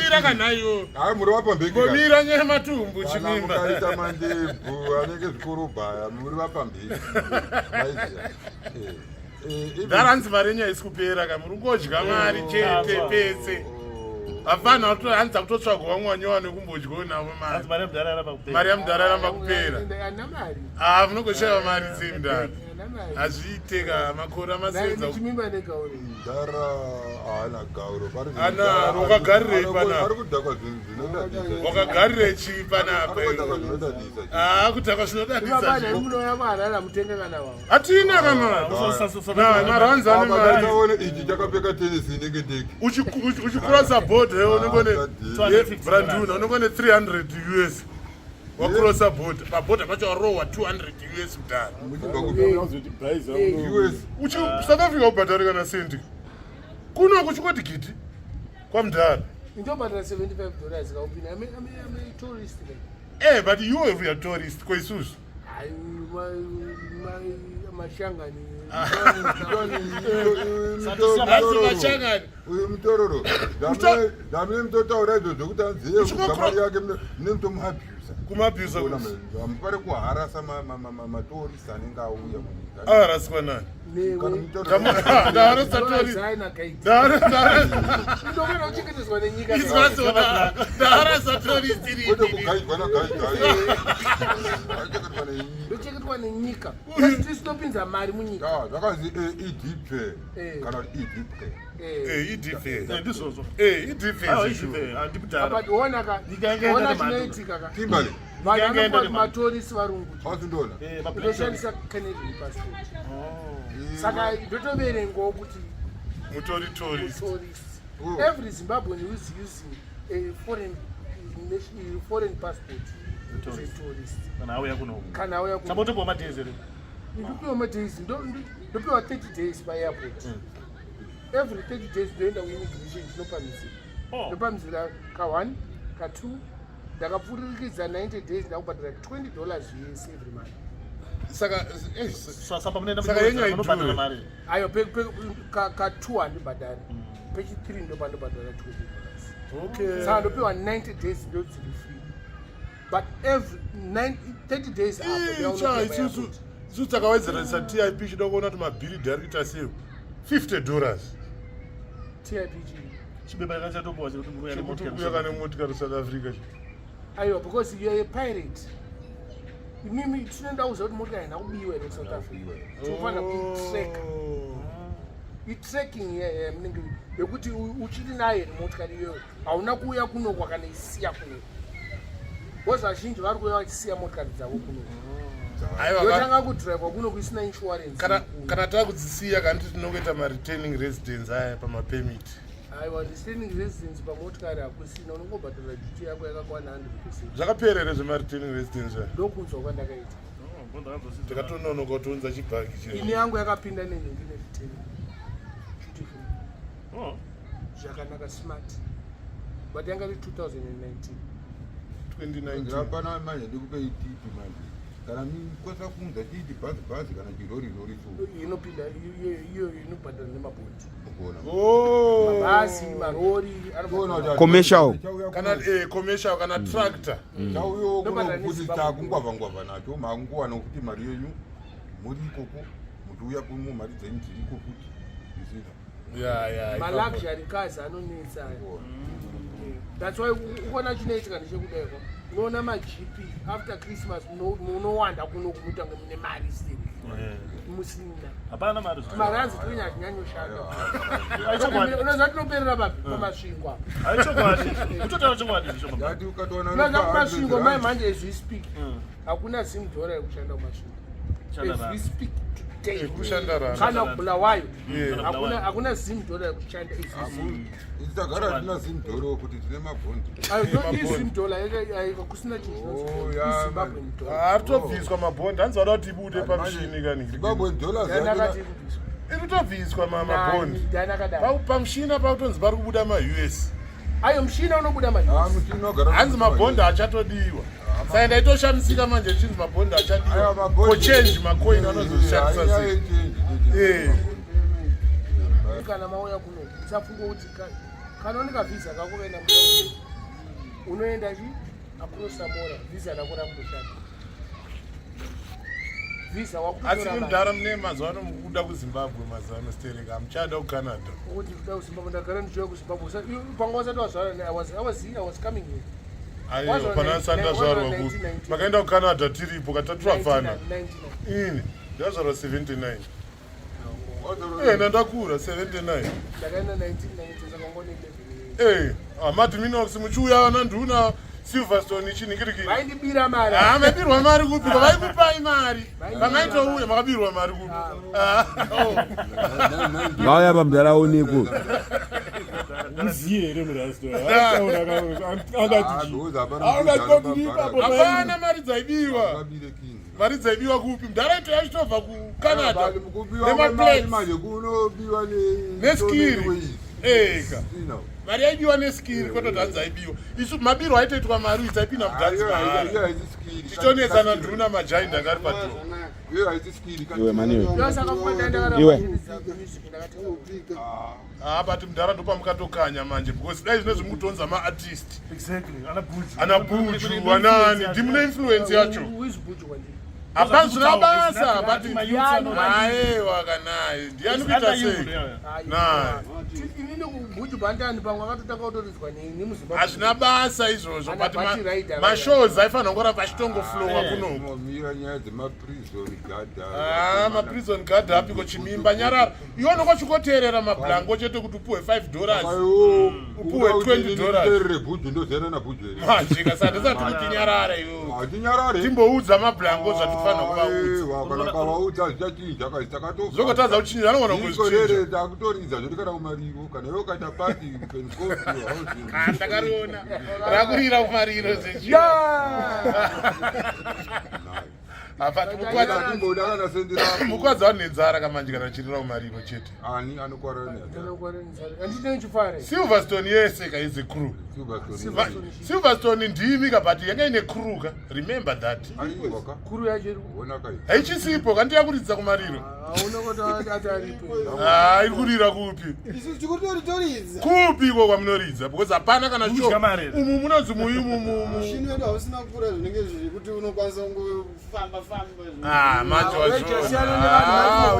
Mira kanayo. Hayi muri vapa mbeki. Mira nyama matumbu Chimimba. Kaita mandebvu anenge zvikurubhaya muri vapa mbeki. Daranzi marenya isikupera kamurungodya mari chete pese. Hapana hanza kutotsvaga wamwanyowa nekumbodyawo navo mari. Mari yamudhara yaramba kupera. Munongoshava mari dzemudhara. Hazviiteka makore amasenza. Mudhara haana gauro. Ana wakagarirei panapa? Ari kudhakwa zvinhu zvinodadisa. Wakagarirei chii panapa? Kudhakwa zvinodadisa. Hatina kana. Maranza ane mari. Ichi chakapfeka tenisi inenge uchikurosa board unongone Nduna unongone 300 US wakurosa board paboard pacho warowa 200 US kudhara South Africa ubhadhari kana sendi kuno kuchikoti giti kwamudhara ndobhadhara $75 kaupina I'm a tourist but you are a tourist kwaisusu mashangani uyu mutororo damune mutotaura izvo zvokuti anziye kugamari yake munemutomuabhusa kumabhusa amupare kuharasa matorisi anenge auya munyika aharaswa nani ndochengetwa nenyika tisinopinza mari munyika zvakanzi idp kana kuti idp chinoitika timbale matorisi varungu ndona ndoshandisa Canadian passport saka ndotoverengawo kuti mutori tourist every Zimbabwean who is using a foreign passport is a tourist kana auya kuno sabotopiwa madezi ndopiwa madezi ndopiwa 30 days paairport every 30 days ndoenda kuimmigration ndinopamizira ndopamizira ka1 ka2 ndakapfuririkidza 90 days ndakubhadhara $20 US every month saka ayo ka2 handibhadhari pechi3 ndopandobhadhara $20 saka ndopiwa 90 days ndodziri free but every 30 days isu takawedzeresa tip chida kuona kuti mabhiridhi ari kuita sei $50 tip chikuuya kane motikari South Africa aiwa because youare a pirate imimi tinoenda kuziva kuti motikari haina kubiwa here South Africa tinofanira kuitrack itracking munenge yekuti uchiri nayo here motikari iyoyo hauna kuuya kunokwa kana isiya kunokwa bozi vazhinji vari kuuya vachisiya motikari dzavo kunokwa yotanga kudhiraivwa kuno kuisina insurance kana takudzisiya kanti tinongoita mareturning residence aya pamapemit aiwa returning residence pamotikari hakusina unongobhadhara duty yako yakakwana 100%. Zvakapera here zvemareturning residence aya ndokunzwa kwandakaita takatononoka kutounza chibhagi ini yangu yakapinda nenhenge nereturning zvakanaka smart but yanga ri 2019 apana manje ndikupe ititi manje kana mikosa kunza titi bhazi kana chirori inopinda iyo inobhadhara nemabhoti mabhazi marori commercial kana tractor chauyo kuti takungwavha nacho makunguwana kuti mari yenyu muri ikoko mutuuya kumwe mari dzenyu dziri iko futi maluxury cars anonetsa that's why ukona chinoitika ndechekudaiwa unoona magp after Christmas munowanda kuno kumutange mune mari still musina hapana mari maranzi tinya achinyanyoshanda unoziva tinoperera papi pamasvingo kutotaura chokwadi unoziva kumasvingo mai manje as we speak hakuna $10 yekushanda kumasvingo as we speak kana kubulawayo hakuna $10 yekushanda itagara tina $10 kuti tine mabhondi $10 kusina chinhu aritobviswa mabhondi hanzi vada kuti ibude pamushini irikutobviswa mabhondi pamushina pakutonzi pari kubuda ma-US ayo mushina unobuda hanzi mabhondi achatodiwa saka ndaitoshamisika manje chinzi mabhondi achadiwa kochange macoin anozoshandisa sei kana mauya kuno safunga kuti kanonika visa kakuenda unoenda chi akunosamora visa rakura kutoshanda visa asi mudhara mune mazuva ano mukuda kuzimbabwe mazuva ano stereka amuchada kucanada kuti kuda kuzimbabwe ndagara ndichiuya kuzimbabwe panga wasati wazvarwa I was coming here aiyo pana sanda zvarwa ku makaenda kucanada tiripo katatwafana ini ndazvarwa 79 ndandakura 79 ndakaenda 1990 saka ngone 11 MadMinox muchiuya na Nduna Silverstone chiningiriki vaindibira mari mabirwa mari kupi vaikupai mari vangaitouya makabirwa mari kupi vauya pamudhara oneko muziye here hapana mari dzaibiwa kupi mudhara ito yachitobva kucanada neskiri eka mari yaibiwa neskiri kwetoti hanzi aibiwa isu mabiro aitoitwa mari dzaipinda mudhanzi mahara tichonetsana Nduna majainda ngari padhoo iwe maniwe bati mudhara ndopamukatokanya manje because dai zvino zvimukutonza maartist ana buju wanani ndimune influence yacho hapana basa bati aiwa kanaye ndiani kuita sei naye inini kubuju bandani pamwe akatotanga kutoridzwa nemuzimbabwe hazvina basa izvozvo but mashows aifanira kungoramba achitongoflowa kunoku maprison guard apiko Chimimba nyarara iwo nokochikoteerera mablango chete kuti upuhwe $5 upuhwe $20 majika sandisati kuti nyarara iwo timboudza mablango zvatifanira kuvaudza zokotadza kuchinja anogona ndakariona rakurira kumariro mukwadza vanenzara kamanje kana chirira kumariro chete Silverstone yese kaize crew Silverstone ndimika but yanga ine crew ka remember that crew yacho haichisipo kandiyakuridza kumariro ikurira kupi kupi ko kwamunoridza because hapana kana umu munonzi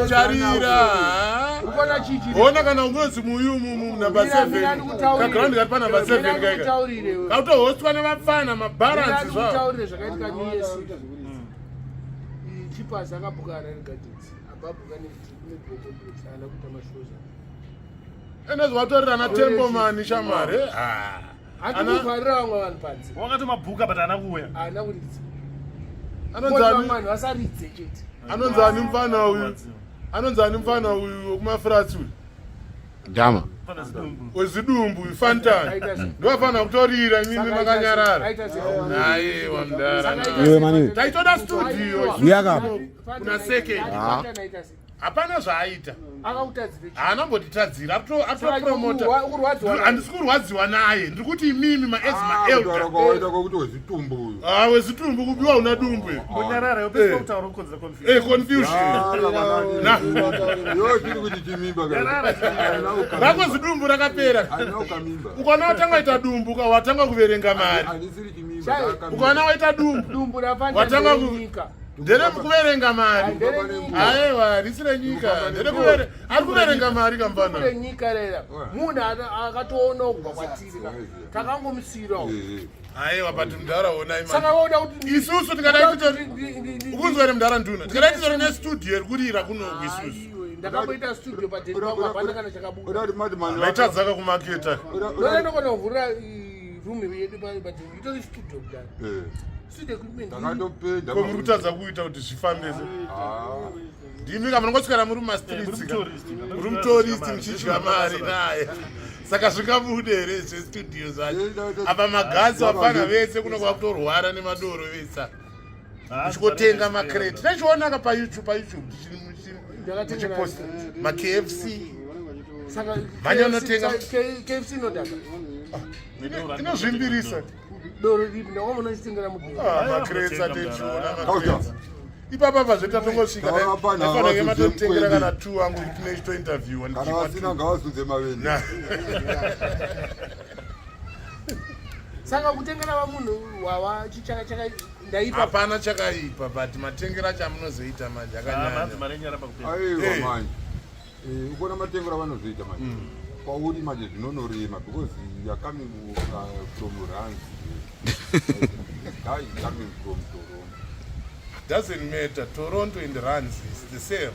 ucharira ona kana unonzi muyumu number 7 kaground kari pa number 7 kaika kautohostwa nevapfana mabalansi zvavo chipas akabhukana negadhets ababuka nebhokobusana kuita mashoza enezvatorira na Tempomani shamari handikufarira vamwe vanhu panze wakatomabhuka but haana kuuya haana kuridza anonzani vasaridze chete anonzani mfana uyu wekumafrats uyu Dama wezidumbu fantani ndovafanira kutorira mimi makanyarara aiwa mudhara iwe maniwe taitoda studio uyakapa kuna second hapana zvaaita haana mbotitadzira atopromota handisi kurwadziwa naye ndiri kuti imimi wezitumbu kubiwa una dumbu rako zidumbu rakapera ukaona watanga waita dumbu watanga kuverenga mari ukaona waita dumbu watanga ndere mukuverenga mari aiwa risire nyika ari kuverenga mari kambana nyika rera munhu akatoona kubva kwatiri takangomusiyirawo aiwa but mudhara onai saka voda kuti isusu ukunzwa ere mudhara Nduna tikadai titori nestudio rikurira kunoku isusu ndakamboita studio padenpangu hapana kana chakabuda maitadzaka kumaketa ndoendokona kuvhurira rumu yedu but itori studio kudai muri kutadza kuita kuti zvifambese ndimi ka munongoswera muri mumastreets muri mutoristi muchidya mari naye saka zvingabude here zvestudio zvacho apa magasi vapana vese kunogwa kutorwara nemadoro vesa uchikotenga makreti tachionaka payoutube muchiposta makfc manyanotenga KFC inodaka inozvimbirisa doro ripi ndawamona chitengera mudoro makreti atechiona makreti ipapa pazveta tongosvika afanenge matotengera kana 2 wangu tinechito interview kana vasina ngavazunze maveni saka kutengera vamunhu wawa chichaka ndaipa hapana chakaipa but matengera chamunozoita manje aiwa manje ukona matengero avanozoita manje kwauri manje zvinonorema because you're coming from runs guy is coming from Toronto. Doesn't matter. Toronto and runs is the same.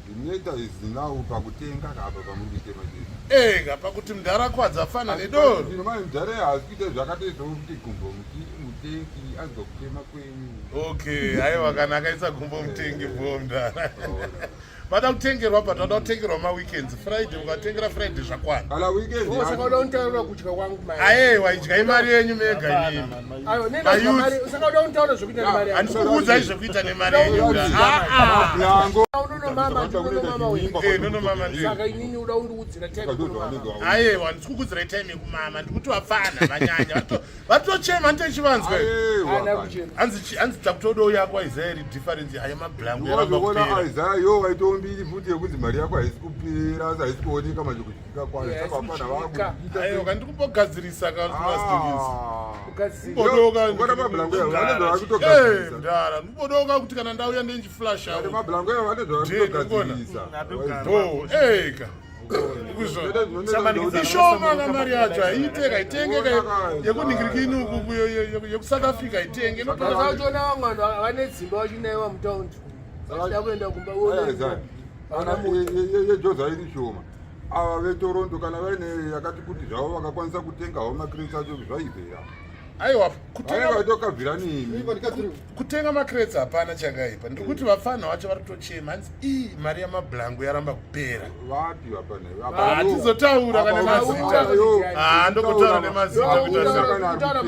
The matter is now pakutenga kapa pamuite manje ega pakuti mudhara kwadza fana nedoro zvino mai mudhara haasikuita zvakatoita kuti gumbo mutengi azokutema kwenyu okay aiwa kana akaisa gumbo mutengi bomda vada kutengerwa but vada kutengerwa maweekends friday ukatengera friday zvakwana kana weekend saka uda kutaura kudya kwangu mai aiwa idyai mari yenyu mega nyini ayo nenda mari saka uda kutaura zvekuita nemari yangu handikukuudzai zvekuita nemari yenyu blango nono mama saka inini uda kundiudzira time aiwa ndikukuudzirai time yekumama ndikuti vafana vanyanya vatochema ndechivanzwa hanzi takutodo yako aizairi difference haya mablangu yaramba kupera aiza yo waitombiri futi yekuti mari yako haisi kupera asi haisi kuoneka manje kuchitika kwayo saka vafana vakuita aiwa kandikumbogadzirisa ukona mablango yavo vanenge vakutogadzirisa ndara ndikubodoka kuti kana ndauya ndenjiflasha mablango yavo vanenge vakutogadzirisa ega ishoma kamari yacho haiteka itengeka yekuningirikini uku yekusouth africa itenge achona vamwe vanhu vane dzimba vachinaiwa mutaundi vachida kuenda kumba yejodza iri shoma ava vetoronto kana vaine yakati kuti zvavo vakakwanisa kutenga havo makreti acho zvaibvera aiwa vaitokabvira nini kutenga makreti hapana chakaipa ndikuti vafana vacho vari kutochema hanzi mari yamablango yaramba kupera vapi hatizotaura kana mazita ndokotaura nemazita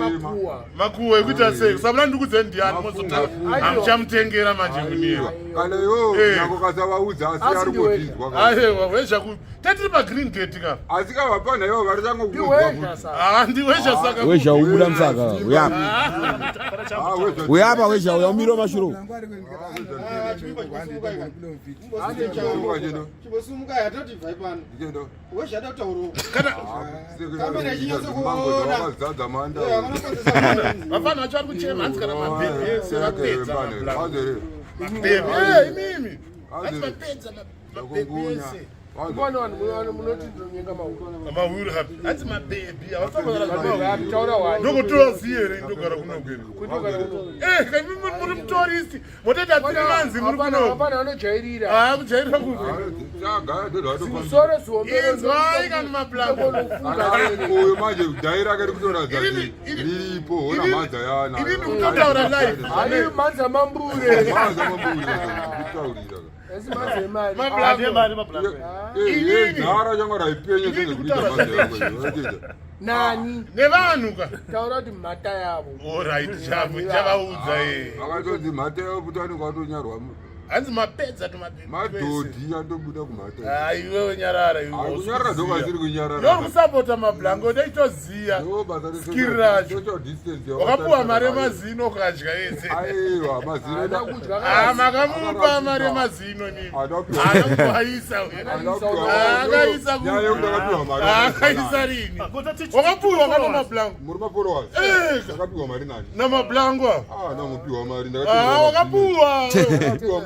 makuwa ekuita sei kusavona ndikudzai ndiani mozotaura hamuchamutengera manje kuniwa kana yo nako kasavaudza asi ari kuzvizwa aiwa Hwezha tatiri pagreen gate ka asi kavapana ivo vari changokuudzwa ndiwezha saka Hwezha ubuda msaka uyapa Hwezha uyamira mashuro vafana vacho vari kuchema hanzi kana mabhebhi ese vapedza imimi hanzi vapedza mabhebhi ese Mwana wanu munoti ndonyenga mahuru hapi hanzi mabhebhi taura ndokutoziere indogara kunogera muri mutorisi mototi hatiri manzi muri kunoga vanojairira kujairira kumusoro ziwomberenzwai kana mablango uyu manje dhaira akati kutoradza riripo ona madza yana ini ndikutotaura live ani manza mambure dhara changa raipenye sezekuita nani nevanhu ka taura kuti mhata yavo orit chavaudza akatonzi mhata yavo kuti anenge atonyarwa hanzi mapedza madhodhi andobuda kumhata iwewe nyarara kunyarara dzokasiri kunyarara ndokusapota mablango ndeitoziya skiri racho wakapuwa mari emazino ukadya ese aiwa mazino makamupa mari emazino nini akaisa akaisa rini wakapuwa kana mablango muri maporowas akapiwa mari nani namablango namupiwa mari wakapuwa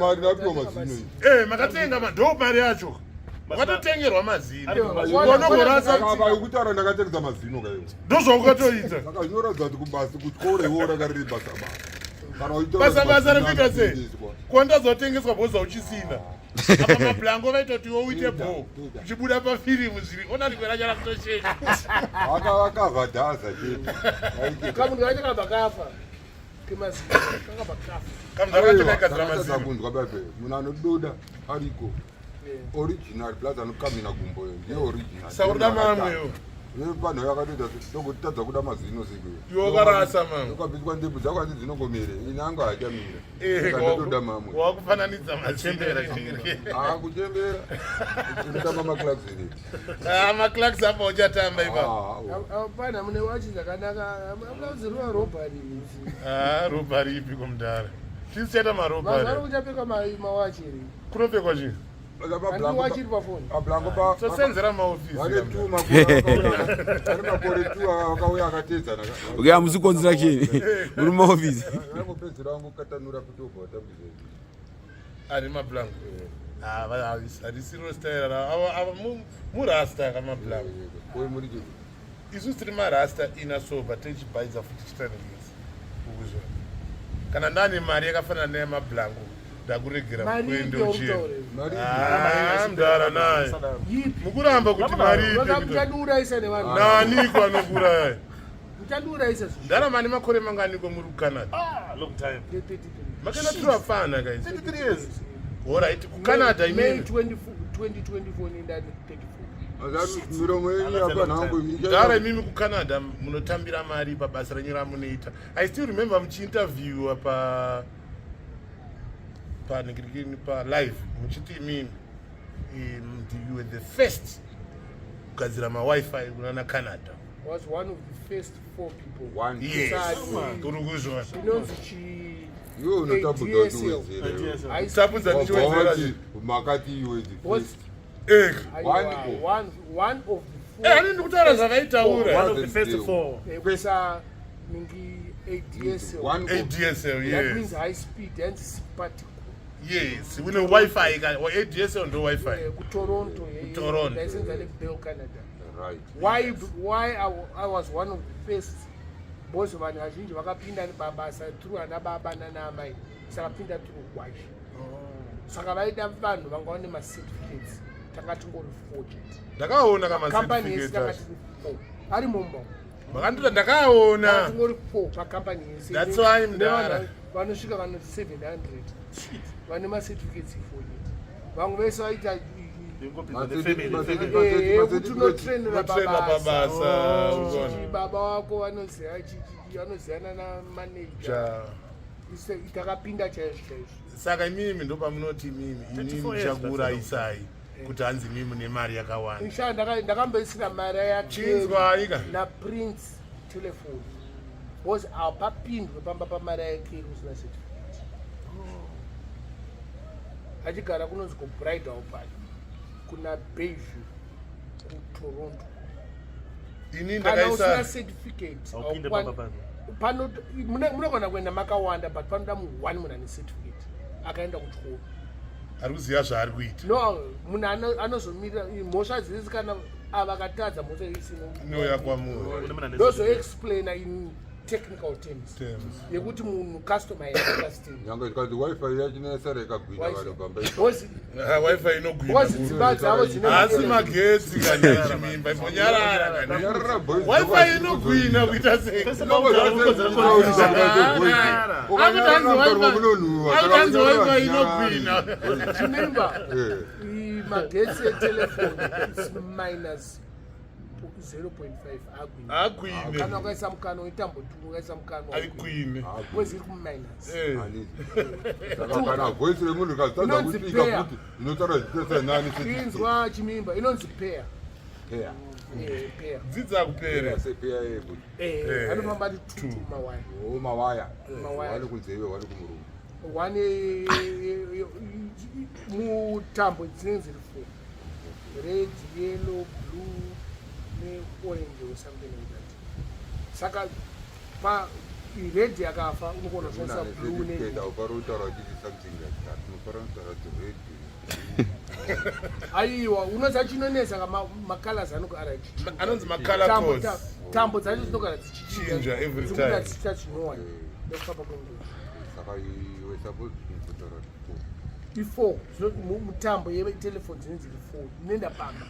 mari napiwa mazino makatenga ndo mari yacho wakatotengerwa mazino kutaura ndakatengesa mazino kaiwo ndozvaukatoita saka zvinoratidza kuti kubasi kutyore iwo rakariri basa rekuita sei kondazotengeswa bhoza uchisina apa mablango vaitoti iwo uite bho uchibuda pafirimu zviri ona rikwera chara kutosheka vakavhadhaza kamunhu kacho kabva kafa kunzwa baibe munhu anododa ariko original plus anokamina gumboyo ndiye original saurida mamweyo vanhu vakatoita togotadza kuda mazino sekeyokarasa mamwe ukabviswa ndebvu dzako hati dzinongomere ini angu haachamira katoda mamwe wakufananidza machembera kuchembera unotamba maclax maclax apa uchatamba ipapo pana mune wachi dzakanaka amauziruva robari robari ipi kumudhara Tiseta maropa. Mazaro uchapeka mawachi ri. Kunopfekwa chii? Wachi ri pafoni. Ablango pa. So senzera maofisi. Vale tu makore tu akauya akatedzana. Okay, amusikonzera chini. Muri maofisi. Angopedzera wangu katanura kutoba tambize. Ari mablango. Ari siro style ava murasta kama blango. Koi muri je. Isu tiri marasta inasoba techibaiza futi chitaningisi. Ukuzwa. Kana ndani mari yakafana nemablango. Ndakuregera kuende uchini. Mdara naye. Mukuramba kuti mari ite. Mchadura isa ne vanhu. Nani kwa nokura. Mchadura isa. Ndara mani makore mangani kwa muri Canada. Long time. Makana tuwafana guys. 33 years. Alright, ku Canada May imini. 2024 ni ndani 34. Azaru miromo yenyu apa nangu. Ndara mimi ku Canada munotambira mari pabasa renyu ramunoita. I still remember muchiinterview pa ningirikini pa live muchiti imini you were the first kugadzira ma-Wi-Fi kunana Canada. Was one of the first 4 people. One. Yes. Kurukuzwa. Inonzi chi Yo notabuda ADSL. tu. Sabunza ndichiwedzera chi. Makati iwe Was one of the 4. Ani ndikutaura zvavaitaura. One of the first 4. Kusa ningi ADSL. ADSL, That means yes. high speed and spartic. Yes, we know Wi-Fi, or ADSL and Wi-Fi. Toronto. Toronto. License in Bell, Canada. Right. Why I was one of the first boss of Anajinji, Wakapinda and Babasa through an Ababana Namai, Sakapinda through Gweja. Sakavaida Van, Wangoni my certificates, Takatungo forged. Ndakaona kama Company is certificate. I remember. Makandira ndakaona. That's why I'm there. Vanosvika vano 700 vane macertificates forged. Vamwe vese vaita kuti unotrainera babasa. Baba wako vanoziyana namanager itakapinda chaizvo chaizvo. Saka imimi ndopamunoti imimi muchakuuraisai kuti hanzi mimi mune mari yakawanda. Ndakamboisina mari Chinzwa ika naprince telefoni because hapapindwe pamba pamari yake usina certificate. Achigara kunonzi kubridal park kuna Bayview kuToronto. ini Kana usina ndakaisa certificate Aupinde pamba pano. pano munogona kuenda makawanda but panoda munhu 1 munhu ane certificate akaenda kuchikoro. ari kuziva zvaari kuita. No, munhu anozomira mhosva dzisi kana avakatadza mhosva isino inoya kwamuri ndozoexplaina in technical terms yekuti munhu customer yaunderstand. Nyanga ikazi Wi-Fi yachinesa ikagwina vanhu pamba. Wi-Fi inogwina dzimba dzavo dzine asi magetsi kana Chimimba imbonyarara kana Wi-Fi inogwina kuita sei. Akutanzi Wi-Fi inogwina. Chimimba magetsi etelefoni is minus 0.5 agwine. Kana ukaisa mukano itambo tu ukaisa mukano agwine. Kwezi iri kuminus. Kana voice remunhu kazadza kutika kuti inotaura zvitesa nani inzwa Chimimba inonzi pair. Pair. Pair. Dzidza kupera. Se pair yebu. Anofamba ari 2 mawaya. Oh mawaya. Mawaya. Wali kunzeve wali kumurumu. One mutambo dzinenge dziri 4. Red, yellow, blue, orange or something like that. Saka pa red yakafa unokona kushandisa blue ne ukarotaura kuti something like that unofaranisa red. Aiwa unoza chinonesa macolors anonzi macolor codes. Tambo dzacho dzinogara dzichinja every time. Dzichinowa. Ndokapa kwenguva. Saka iwe suppose kunotaura i4 mutambo yetelefoni dzinenge dziri 4 nenda pamba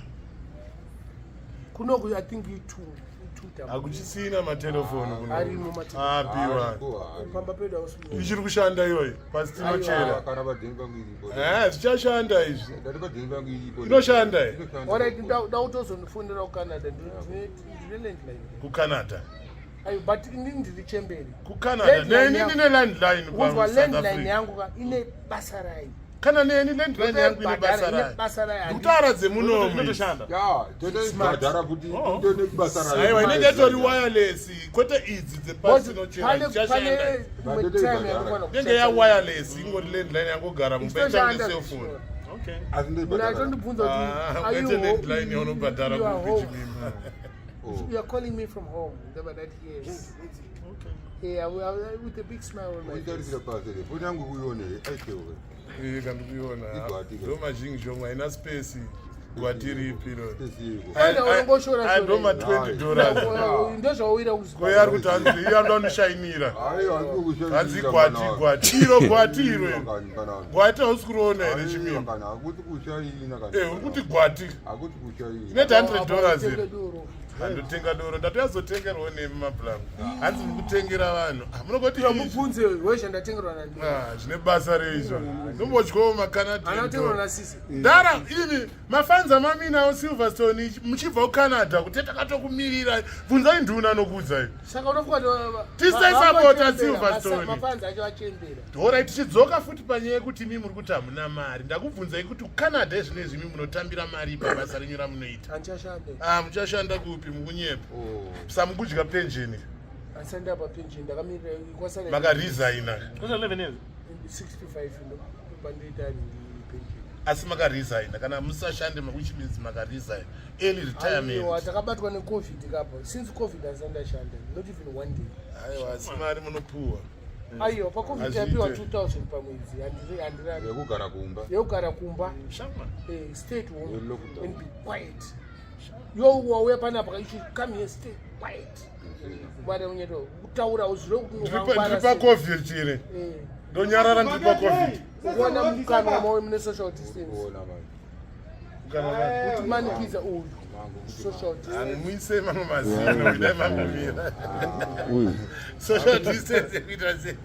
kunoku I think i2 akuchisina matelefoni kuno arimo apiwa pamba pedu ichiri kushanda iyoyo pasi tinochera kana badhini pangu iripo zvichashanda izvi ndati badhini pangu iripo inoshanda alright ndautozondifundira kucanada ndine landline kucanada ayo but ndiri chemberi kucanada neni ndine landline kunzwa landline yangu ine basa rayo kana neni landline yangu ine basa rayo kutara dzemunomu todara kuti tone basa rayo aiwa inenge itori wireless kwete idzi dzepasinochinainenge ya wireless ingori landline yangogara mubetande cellphone Munatondibvunza kuti landline yaunobhadhara kuchimimba. You are calling me from home. That yes. Okay. Yeah, with a big smile on my face. Ndoma zhinji zvomwe haina space gwatiri piro ndoma $20 ndozvauyira kuzwa koyari kuti hanzi iyanda unoshainira hanzi gwatiro gwati hausi kuroona here chimimba uri kuti gwati ineti $100 here handotenga doro ndatoyazotengerwawo nemi maplango hanzi muri kutengera vanhu munogoti mubvunze Hwezha ndatengerwa nandii zvine basa reizvo ndombodyawo macanada ndara ini mafanza maminawo silverstone muchibva kucanada kuti takatokumirira bvunzai nduna nokuudzai saka unofunga tisaisapota silverstone mafanza acho achembera dhorai tichidzoka futi panyaya yekuti imi muri kuti hamuna mari ndakubvunzai kuti kucanada ezvinezvi imi munotambira mari pabasa renyu ramunoita muchashanda kupi mukunyepa samukudya penjeni asanda papenjeni ndakamirira kwasara makaresigna 65 pandoita penjeni asi makaresigna kana musashande which means makaresign early retirement takabatwa necovid kapo since covid asandashanda not even one day aiwa asi mari munopuwa aiwa pacovid yapiwa 2000 pamwedzi handirani yekugara kumba stay at home and be quiet wauya panapa you should come here stay quiet bada unyeto kutaura uzviro ndiri pacovid chiri ndonyarara ndiri pacovid kuona mukana mawe mune social distance kuti manikiza uyu social distance muise mamwe mazino kudai mamumira social distance kuita sei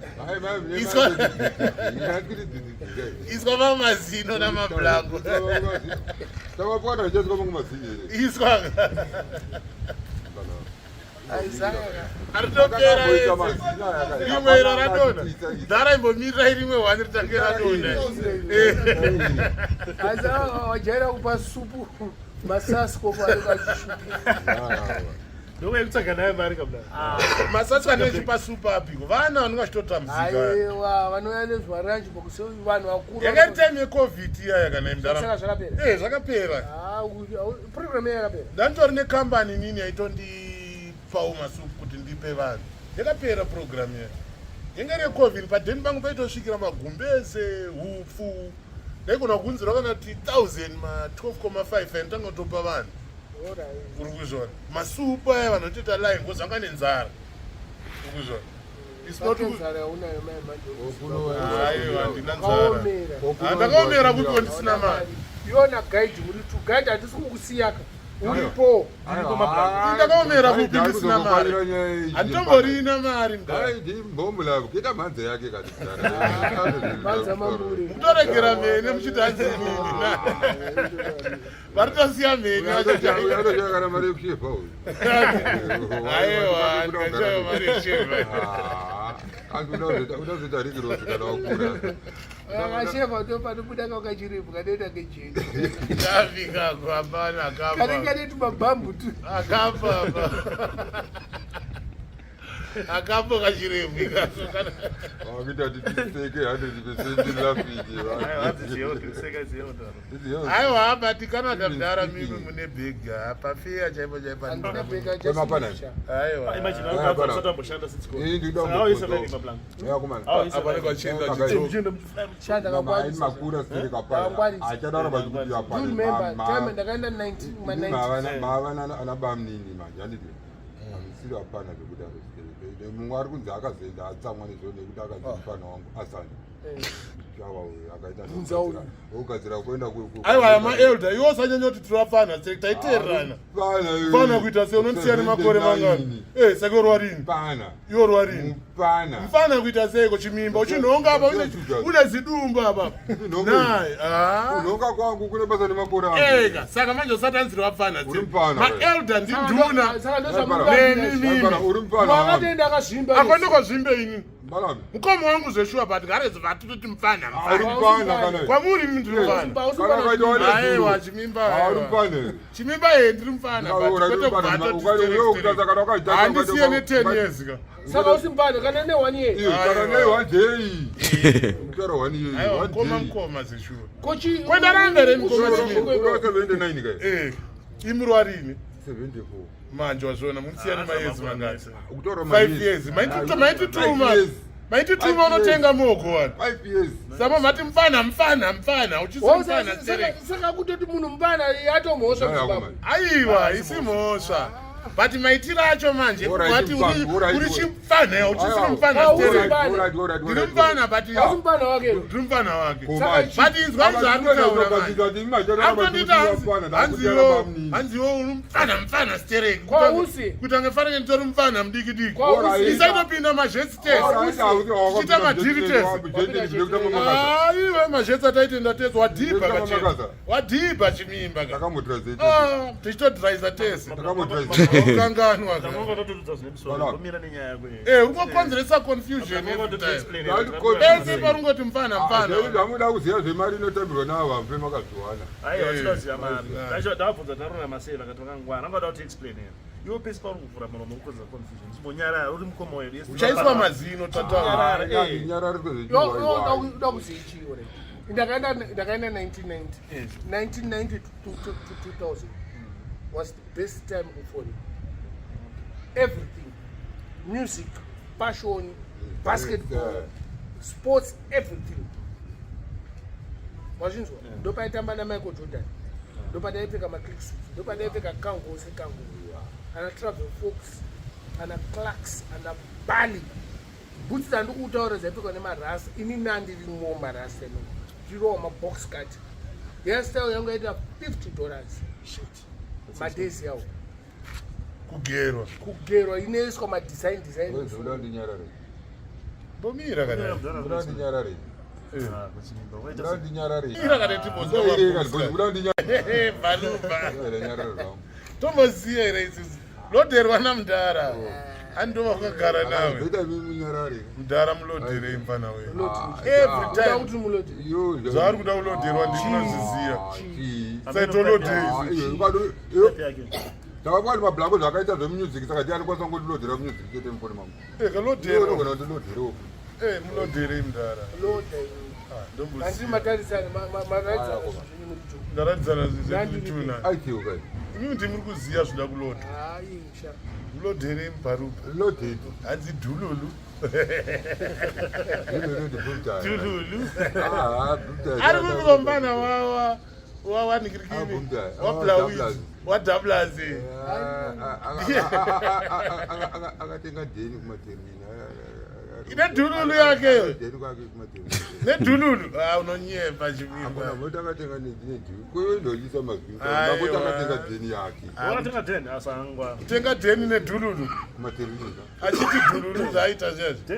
iswa mamwe mazino namablango iswa aritopera rimwe iro radona dhara imbomirira irimwe 1 ritange radona asi wajaira kupa supu masasko paakachishupa ndokutsvaga naye mari kabda masasko anochipa supu apiko vana vanongachitotamzika vanouya nezvaranji bokusi vanhu vakuru yakati time yecovid iyaya kana imdara zvakapera zvakapera program iya yakapera ndanditori nekambani nini yaitondipawo masupu kuti ndipe vanhu yakapera program iya yenge recovid padheni pangu paitosvikira magumbeze hupfu ndaigona kunzirwa kana kuti 1000 ma12.5 aindanga kutopa vanhu uri kuzvona masupu aya vanhu vanotoita line because vanga nenzara uri kuzvona ndakaomera kuko ndisina mari iona guide uri to guide handisi kukusiyaka uripo ndakaomera kupi ndisina mari handitomborina mari mutoregera mhene muchiti hanzinini varitosiya mhene aiwa ndikachayo mari yesheva unozoita rikirosi kana wakura akasheva topanobuda kakachirepfu kanoita kejeni ndafikako hapana kanenge aneti mabhambu tu akafa akapo kachirembu wakuita kuti tiseke 100% aiwa hapa tikanada mudhara mimi mune bhega pafeya chaipo makura sereka ndakaenda 19 anabamnini manje andidi siri hapana zvekuda mumwe ari kunzi akazoenda atsamwa nezvo nekuti akazipana wangu asani akaitaogadzira kuenda aiwa maelda iwo usanyanya kuti tirafana taitererana fana kuita se unondisiya nemakore mangani saka orwarini iwo orwarini mfana kuita seiko chimimba uchinhonga apa une zidumbu apa naye kunhonga kwangu kune basa nemakore ega saka manje usatanzira wapfana maelda ndinduna uri mpana akatenda akazvimba akondokozvimbe ini Mukoma wangu zveshua but garezi vatoti mfana kana kwamuri ndiri mfana aiwa Chimimba Chimimba ndiri mfana handisiye ne10 years ka saka usimbane kana ne 1 year kana ne 1 day mutaro 1 year aiwa mukoma zveshua kochi kwenda rangere mukoma Chimimba 79 ka imurwarini 74 manje wazvona munisiyana mayezi mangati 5 years maiti tuma unotenga mogo wani 5 years saka mati mfana uchisifana saka kutoti munhu mfana yatomhosva muZimbabwe aiwa isi mhosva but maitiro acho manje kuti uri chimfana uchisiri mfana ndiri mfana but mfana wake ndiri mfana wake but inzwa zvaarikutaura hanziwo uri mfana stereki kuti angefanira nditori mfana mudiki isaitopinda mazhesi test tichita madhiri test aiwe mazhesi ataitenda test wadhibha Chimimba tichitodhiraisa test ukanganwa ungokonzeresa confusion ese parungoti mfana amuda kuziva zvemari inotambirwa navo vamve makazuwana uchaiswa mazino tataura kuzichiore ndakaenda 1990 to 2000 was the best time for it. Everything, music, passion, basketball, sports, everything. Wazhinzwa ndopaitamba naMichael Jordan, ndopadaipfeka maclicksuit, ndopadaipfeka kango sekango, ana travel folks, ana Clarks, ana Bali. Boots dzandikutaura dzaipfekwa nemarasi, ini nandirimwo marasi eno, ndiriwo mabox cut. Hairstyle yangu yaita $50. Shit. Madesi yawo kugerwa inoiswa madesign bomira kana tomboziya here isisi loderwa namudhara andova wakagara nawe mudhara mulodherei mfana we every time zvaari kuda kuloderwa ndinozviziya saitolodheri ndakakwati mablako zvakaita zvemusic saka ndiani kwanisa ngodilodhera music chete mukoni mangu kalodherokanodilodherewo mulodherei mudhara ndaradzana zvezvituna aitiwo inini ndimuri kuziya zvoda kulodha mulodherei muparupa hanzi dhululu ari kuzombana wawanikirikini wablawis wadablazi akatenga dheni kumatermini nedhululu yakeyo nedhululu unonyemba Chimimba akatenga kwendolisa mazvinakoti akatenga dheni yake kutenga dheni nedhululu kumatermini achiti dhululu zvaita zvezvo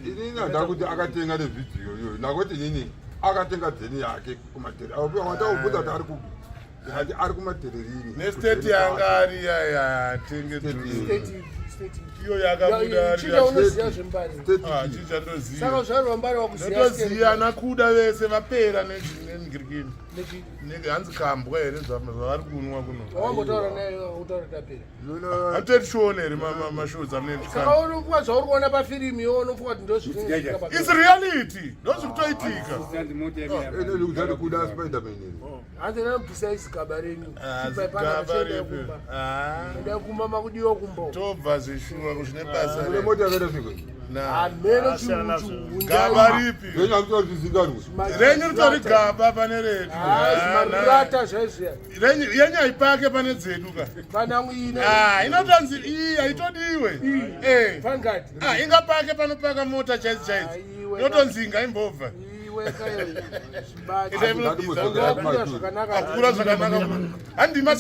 inini handa kuti akatenga nevhidiyo iyoyo nakoti inini akatenga dheni yake kumatermini kuti ari kupi ari kumatererini nestate yanga ari atenge dhululu iyo yakabuda ndoziya ana Kuda vese vapera nenigirikini hanzi kambwa here zvavari kunwa kuno hatoti tione here mashows amunendikanzvauri kuona pafirimi iwo unofunga kuti ndozvits reality ndozvikutoitika kuda spiderman hanzi nanobvisa izigaba renyu enda kumba makudiwa kumbo tobva zveshuwa kuzvine basa mota yakaita ameno gaba ripi renyu ritori gaba pane redu marata zvezviya yenyu haipake pane dzedu ka panangu ine inotonzi iyi haitodiwe pangati ingapake panopaka mota chaizi chaizi inotonzi ngaimbobva akura zvakanaka handima